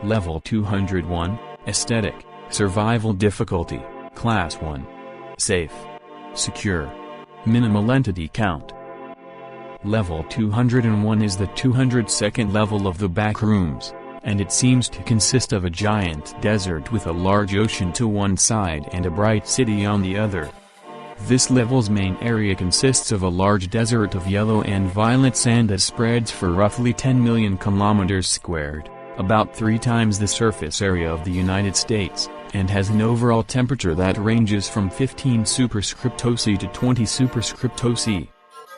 Level 201, Aesthetic, Survival Difficulty, Class 1. Safe. Secure. Minimal Entity Count. Level 201 is the 202nd level of the Backrooms, and it seems to consist of a giant desert with a large ocean to one side and a bright city on the other. This level's main area consists of a large desert of yellow and violet sand that spreads for roughly 10 million kilometers squared, about 3 times the surface area of the United States, and has an overall temperature that ranges from 15 superscriptoC to 20 superscriptoC.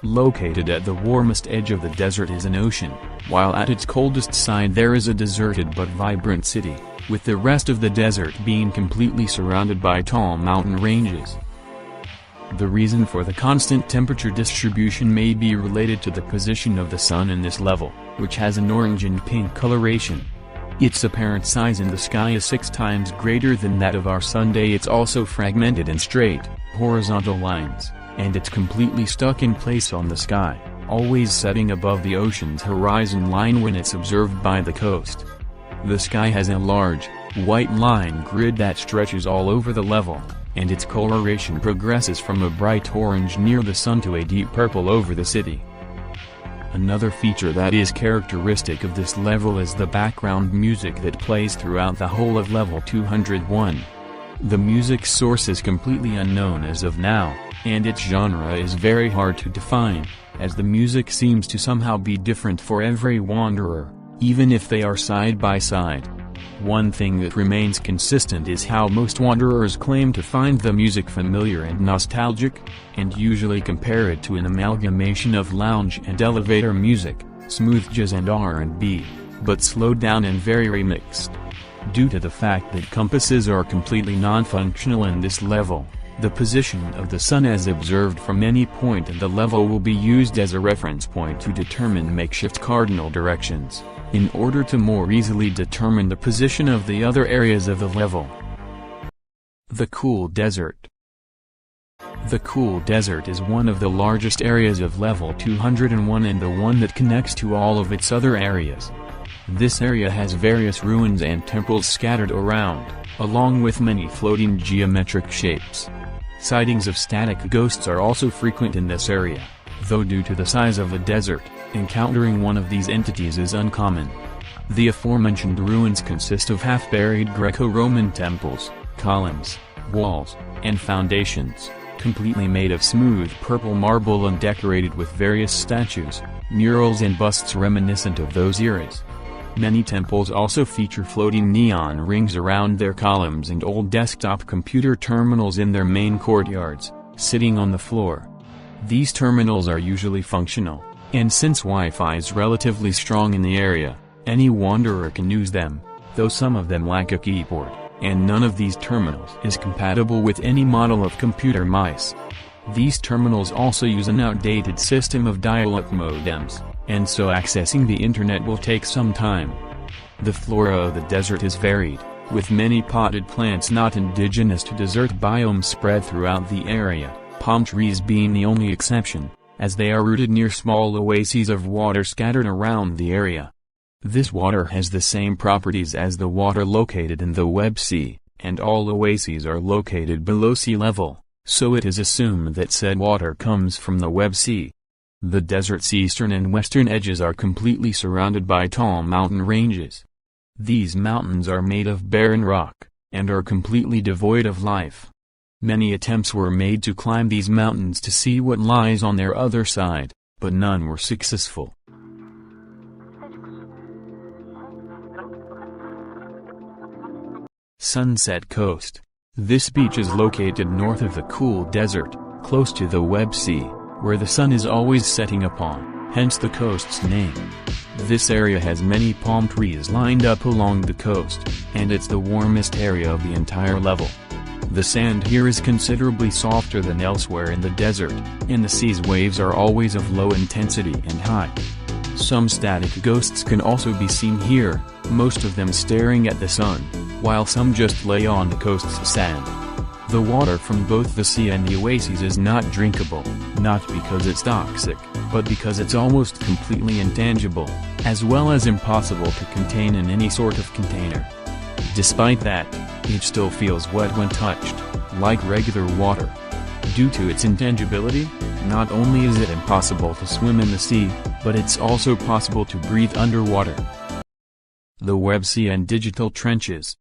Located at the warmest edge of the desert is an ocean, while at its coldest side there is a deserted but vibrant city, with the rest of the desert being completely surrounded by tall mountain ranges. The reason for the constant temperature distribution may be related to the position of the sun in this level, which has an orange and pink coloration. Its apparent size in the sky is 6 times greater than that of our sun. It's also fragmented in straight, horizontal lines, and it's completely stuck in place on the sky, always setting above the ocean's horizon line when it's observed by the coast. The sky has a large, white line grid that stretches all over the level, and its coloration progresses from a bright orange near the sun to a deep purple over the city. Another feature that is characteristic of this level is the background music that plays throughout the whole of level 201. The music source is completely unknown as of now, and its genre is very hard to define, as the music seems to somehow be different for every wanderer, even if they are side by side. One thing that remains consistent is how most wanderers claim to find the music familiar and nostalgic, and usually compare it to an amalgamation of lounge and elevator music, smooth jazz and R&B, but slowed down and very remixed. Due to the fact that compasses are completely non-functional in this level, the position of the sun as observed from any point in the level will be used as a reference point to determine makeshift cardinal directions, in order to more easily determine the position of the other areas of the level. The Cool Desert. The Cool Desert is one of the largest areas of level 201 and the one that connects to all of its other areas. This area has various ruins and temples scattered around, along with many floating geometric shapes. Sightings of static ghosts are also frequent in this area, though due to the size of the desert, encountering one of these entities is uncommon. The aforementioned ruins consist of half-buried Greco-Roman temples, columns, walls, and foundations, completely made of smooth purple marble and decorated with various statues, murals and busts reminiscent of those eras. Many temples also feature floating neon rings around their columns and old desktop computer terminals in their main courtyards, sitting on the floor. These terminals are usually functional, and since Wi-Fi is relatively strong in the area, any wanderer can use them, though some of them lack a keyboard, and none of these terminals is compatible with any model of computer mice. These terminals also use an outdated system of dial-up modems, and so accessing the internet will take some time. The flora of the desert is varied, with many potted plants not indigenous to desert biomes spread throughout the area, palm trees being the only exception, as they are rooted near small oases of water scattered around the area. This water has the same properties as the water located in the Webb Sea, and all oases are located below sea level, so it is assumed that said water comes from the Webb Sea. The desert's eastern and western edges are completely surrounded by tall mountain ranges. These mountains are made of barren rock, and are completely devoid of life. Many attempts were made to climb these mountains to see what lies on their other side, but none were successful. Sunset Coast. This beach is located north of the Cool Desert, close to the Webb Sea, where the sun is always setting upon, hence the coast's name. This area has many palm trees lined up along the coast, and it's the warmest area of the entire level. The sand here is considerably softer than elsewhere in the desert, and the sea's waves are always of low intensity and high. Some static ghosts can also be seen here, most of them staring at the sun, while some just lay on the coast's sand. The water from both the sea and the oases is not drinkable, not because it's toxic, but because it's almost completely intangible. as well as impossible to contain in any sort of container. Despite that, it still feels wet when touched, like regular water. Due to its intangibility, not only is it impossible to swim in the sea, but it's also possible to breathe underwater. The Web Sea and Digital Trenches.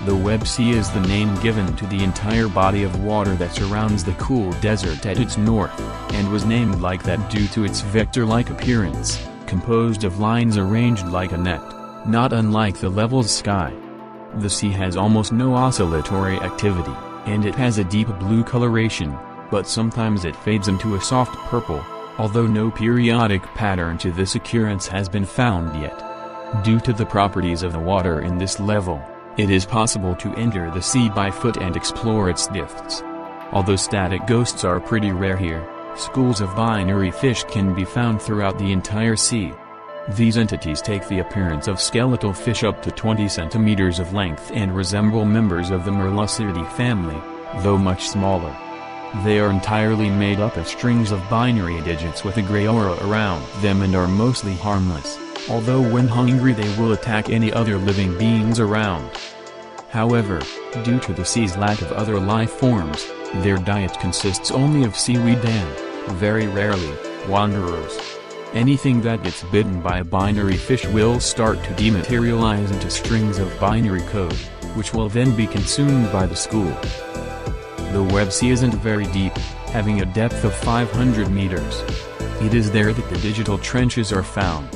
The Web Sea is the name given to the entire body of water that surrounds the cool desert at its north, and was named like that due to its vector-like appearance, composed of lines arranged like a net, not unlike the level sky. The sea has almost no oscillatory activity, and it has a deep blue coloration, but sometimes it fades into a soft purple, although no periodic pattern to this occurrence has been found yet. Due to the properties of the water in this level, it is possible to enter the sea by foot and explore its depths. Although static ghosts are pretty rare here, schools of binary fish can be found throughout the entire sea. These entities take the appearance of skeletal fish up to 20 centimeters of length and resemble members of the Merlucidae family, though much smaller. They are entirely made up of strings of binary digits with a gray aura around them and are mostly harmless, although when hungry they will attack any other living beings around. However, due to the sea's lack of other life forms, their diet consists only of seaweed and, very rarely, wanderers. Anything that gets bitten by a binary fish will start to dematerialize into strings of binary code, which will then be consumed by the school. The Web Sea isn't very deep, having a depth of 500 meters. It is there that the digital trenches are found.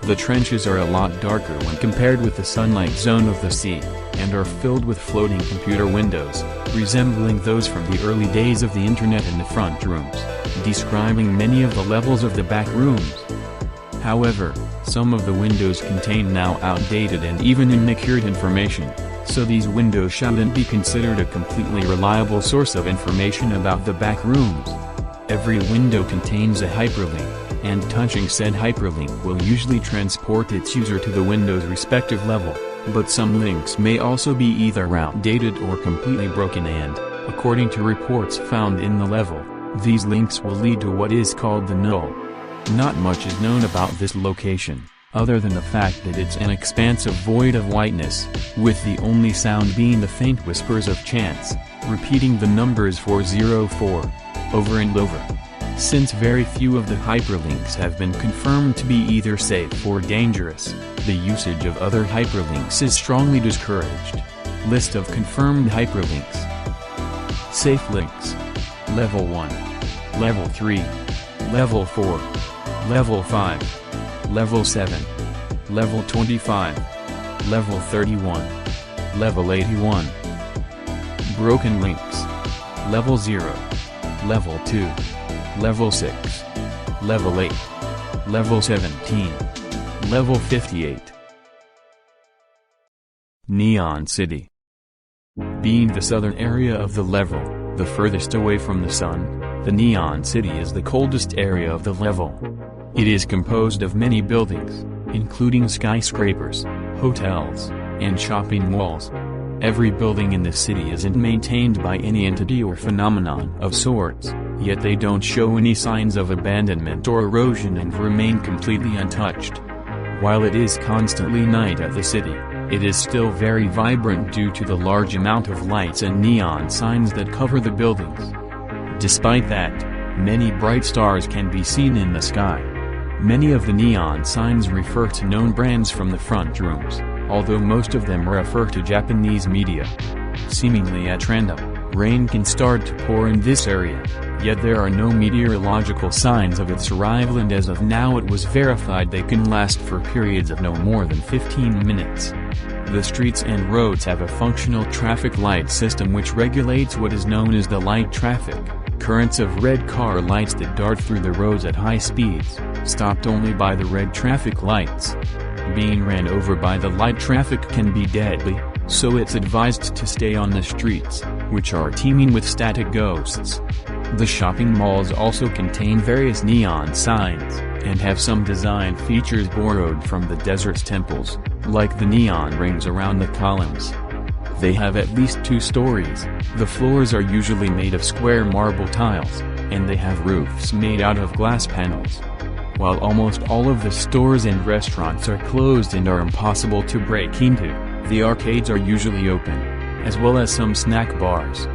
The trenches are a lot darker when compared with the sunlight zone of the sea, and are filled with floating computer windows, resembling those from the early days of the internet in the front rooms, describing many of the levels of the back rooms. However, some of the windows contain now outdated and even inaccurate information, so these windows shouldn't be considered a completely reliable source of information about the back rooms. Every window contains a hyperlink, and touching said hyperlink will usually transport its user to the window's respective level, but some links may also be either outdated or completely broken and, according to reports found in the level, these links will lead to what is called the null. Not much is known about this location, other than the fact that it's an expansive void of whiteness, with the only sound being the faint whispers of chance, repeating the numbers 404, over and over. Since very few of the hyperlinks have been confirmed to be either safe or dangerous, the usage of other hyperlinks is strongly discouraged. List of confirmed hyperlinks. Safe links. Level 1. Level 3. Level 4. Level 5. Level 7. Level 25. Level 31. Level 81. Broken links. Level 0. Level 2. Level 6. Level 8. Level 17. Level 58. Neon City. Being the southern area of the level, the furthest away from the sun, the Neon City is the coldest area of the level. It is composed of many buildings, including skyscrapers, hotels, and shopping malls. Every building in the city isn't maintained by any entity or phenomenon of sorts, yet they don't show any signs of abandonment or erosion and remain completely untouched. While it is constantly night at the city, it is still very vibrant due to the large amount of lights and neon signs that cover the buildings. Despite that, many bright stars can be seen in the sky. Many of the neon signs refer to known brands from the front rooms, although most of them refer to Japanese media. Seemingly at random, rain can start to pour in this area, yet there are no meteorological signs of its arrival, and as of now it was verified they can last for periods of no more than 15 minutes. The streets and roads have a functional traffic light system which regulates what is known as the light traffic, currents of red car lights that dart through the roads at high speeds, stopped only by the red traffic lights. Being ran over by the light traffic can be deadly, so it's advised to stay on the streets, which are teeming with static ghosts. The shopping malls also contain various neon signs, and have some design features borrowed from the desert's temples, like the neon rings around the columns. They have at least 2 stories, the floors are usually made of square marble tiles, and they have roofs made out of glass panels. While almost all of the stores and restaurants are closed and are impossible to break into, the arcades are usually open, as well as some snack bars.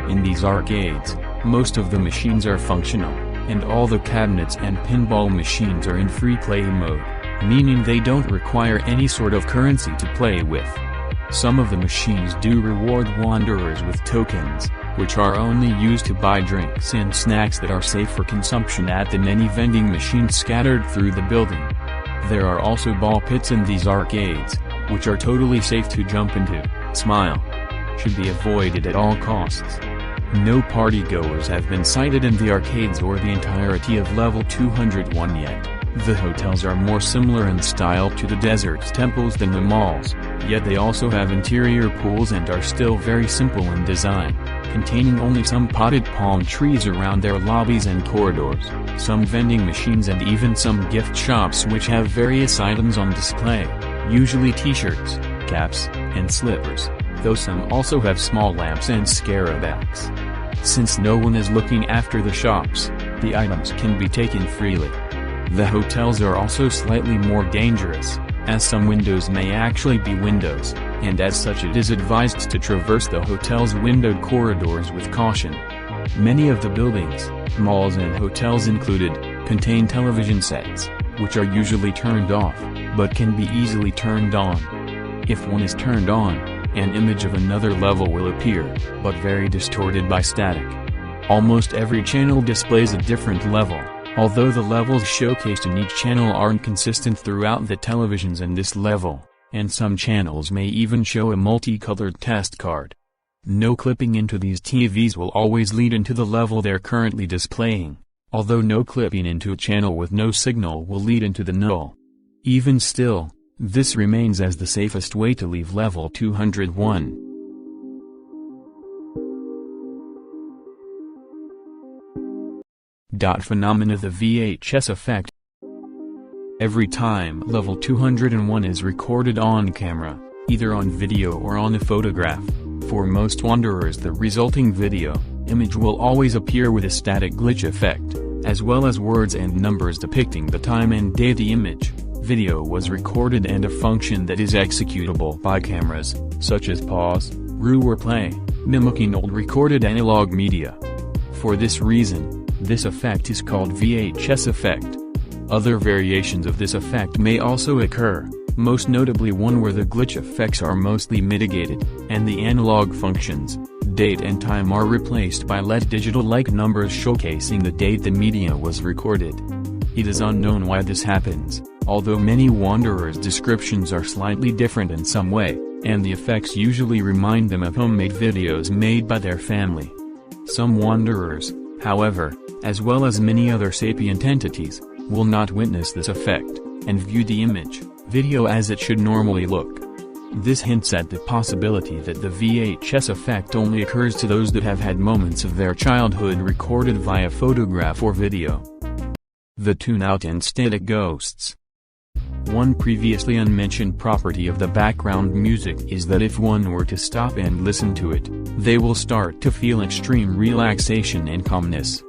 In these arcades, most of the machines are functional, and all the cabinets and pinball machines are in free play mode, meaning they don't require any sort of currency to play with. Some of the machines do reward wanderers with tokens, which are only used to buy drinks and snacks that are safe for consumption at the many vending machines scattered through the building. There are also ball pits in these arcades, which are totally safe to jump into. Smile should be avoided at all costs. No partygoers have been sighted in the arcades or the entirety of level 201 yet. The hotels are more similar in style to the desert's temples than the malls, yet they also have interior pools and are still very simple in design, containing only some potted palm trees around their lobbies and corridors, some vending machines and even some gift shops which have various items on display, usually t-shirts, caps, and slippers, though some also have small lamps and scarabacks. Since no one is looking after the shops, the items can be taken freely. The hotels are also slightly more dangerous, as some windows may actually be windows, and as such it is advised to traverse the hotel's windowed corridors with caution. Many of the buildings, malls and hotels included, contain television sets, which are usually turned off, but can be easily turned on. If one is turned on, an image of another level will appear, but very distorted by static. Almost every channel displays a different level, although the levels showcased in each channel aren't consistent throughout the televisions in this level, and some channels may even show a multicolored test card. No clipping into these TVs will always lead into the level they're currently displaying, although no clipping into a channel with no signal will lead into the null. Even still, this remains as the safest way to leave level 201. Phenomena: the VHS effect. Every time level 201 is recorded on camera, either on video or on a photograph, for most wanderers the resulting video image will always appear with a static glitch effect, as well as words and numbers depicting the time and day the image, video was recorded and a function that is executable by cameras, such as pause, REW or play, mimicking old recorded analog media. For this reason, this effect is called VHS effect. Other variations of this effect may also occur, most notably one where the glitch effects are mostly mitigated, and the analog functions, date and time, are replaced by LED digital-like numbers showcasing the date the media was recorded. It is unknown why this happens, although many wanderers' descriptions are slightly different in some way, and the effects usually remind them of homemade videos made by their family. Some wanderers, however, as well as many other sapient entities, will not witness this effect, and view the image, video as it should normally look. This hints at the possibility that the VHS effect only occurs to those that have had moments of their childhood recorded via photograph or video. The tune-out and static ghosts. One previously unmentioned property of the background music is that if one were to stop and listen to it, they will start to feel extreme relaxation and calmness.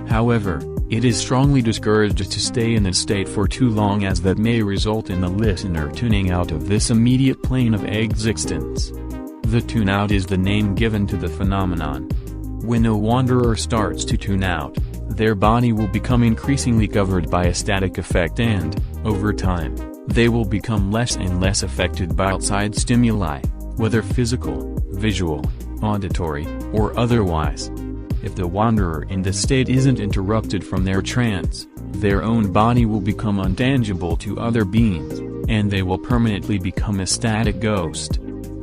However, it is strongly discouraged to stay in this state for too long, as that may result in the listener tuning out of this immediate plane of existence. The tune-out is the name given to the phenomenon. When a wanderer starts to tune out, their body will become increasingly covered by a static effect and, over time, they will become less and less affected by outside stimuli, whether physical, visual, auditory, or otherwise. If the wanderer in this state isn't interrupted from their trance, their own body will become untangible to other beings, and they will permanently become a static ghost.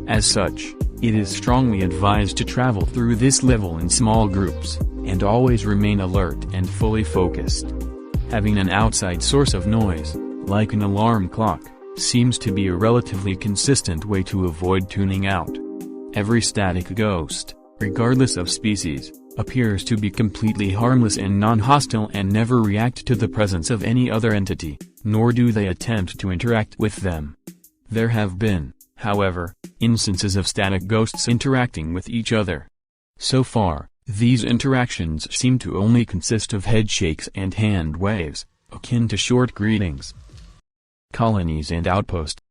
As such, it is strongly advised to travel through this level in small groups, and always remain alert and fully focused. Having an outside source of noise, like an alarm clock, seems to be a relatively consistent way to avoid tuning out. Every static ghost, regardless of species, appears to be completely harmless and non-hostile and never react to the presence of any other entity, nor do they attempt to interact with them. There have been, however, instances of static ghosts interacting with each other. So far, these interactions seem to only consist of head shakes and hand waves, akin to short greetings. Colonies and outposts.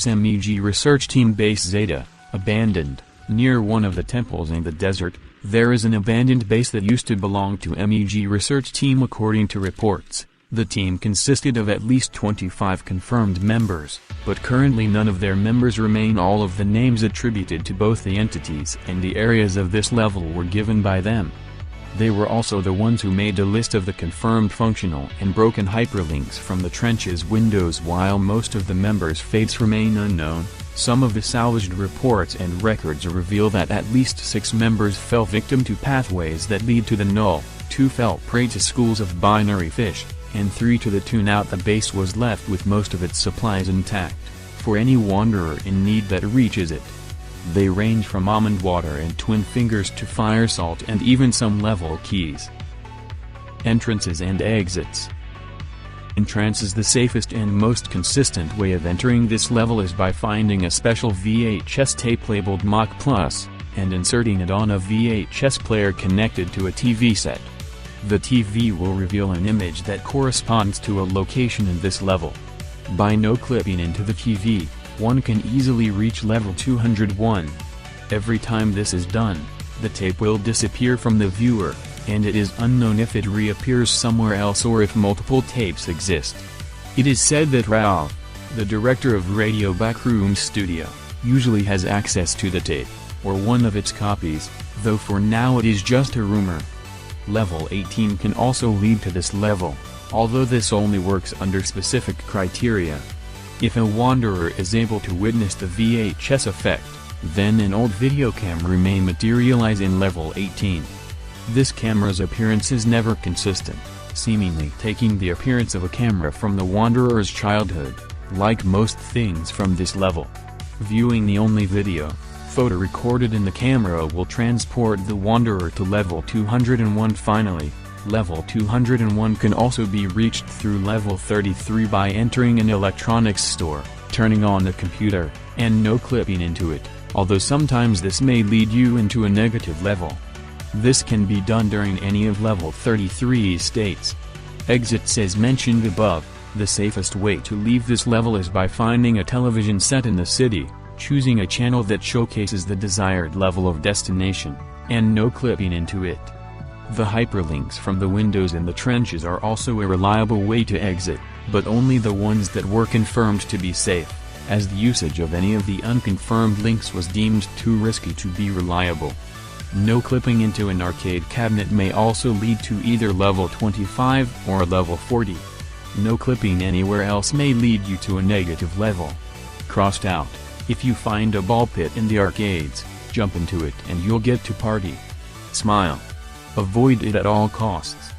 MEG Research Team Base Zeta, abandoned. Near one of the temples in the desert, there is an abandoned base that used to belong to MEG Research Team. According to reports, the team consisted of at least 25 confirmed members, but currently none of their members remain. All of the names attributed to both the entities and the areas of this level were given by them. They were also the ones who made a list of the confirmed functional and broken hyperlinks from the trenches windows. While most of the members' fates remain unknown, some of the salvaged reports and records reveal that at least 6 members fell victim to pathways that lead to the null, 2 fell prey to schools of binary fish, and 3 to the tune out. The base was left with most of its supplies intact, for any wanderer in need that reaches it. They range from almond water and twin fingers to fire salt and even some level keys. Entrances and exits. Entrance is the safest and most consistent way of entering this level is by finding a special VHS tape labeled Mach Plus, and inserting it on a VHS player connected to a TV set. The TV will reveal an image that corresponds to a location in this level. By no-clipping into the TV, one can easily reach level 201. Every time this is done, the tape will disappear from the viewer, and it is unknown if it reappears somewhere else or if multiple tapes exist. It is said that Ralph, the director of Radio Backrooms Studio, usually has access to the tape, or one of its copies, though for now it is just a rumor. Level 18 can also lead to this level, although this only works under specific criteria. If a wanderer is able to witness the VHS effect, then an old video camera may materialize in level 18. This camera's appearance is never consistent, seemingly taking the appearance of a camera from the wanderer's childhood, like most things from this level. Viewing the only video, photo recorded in the camera will transport the wanderer to level 201. Finally, level 201 can also be reached through level 33 by entering an electronics store, turning on the computer, and no-clipping into it, although sometimes this may lead you into a negative level. This can be done during any of level 33's states. Exits. As mentioned above, the safest way to leave this level is by finding a television set in the city, choosing a channel that showcases the desired level of destination, and no-clipping into it. The hyperlinks from the windows in the trenches are also a reliable way to exit, but only the ones that were confirmed to be safe, as the usage of any of the unconfirmed links was deemed too risky to be reliable. No-clipping into an arcade cabinet may also lead to either level 25 or level 40. No-clipping anywhere else may lead you to a negative level. Crossed out. If you find a ball pit in the arcades, jump into it and you'll get to party. Smile. Avoid it at all costs.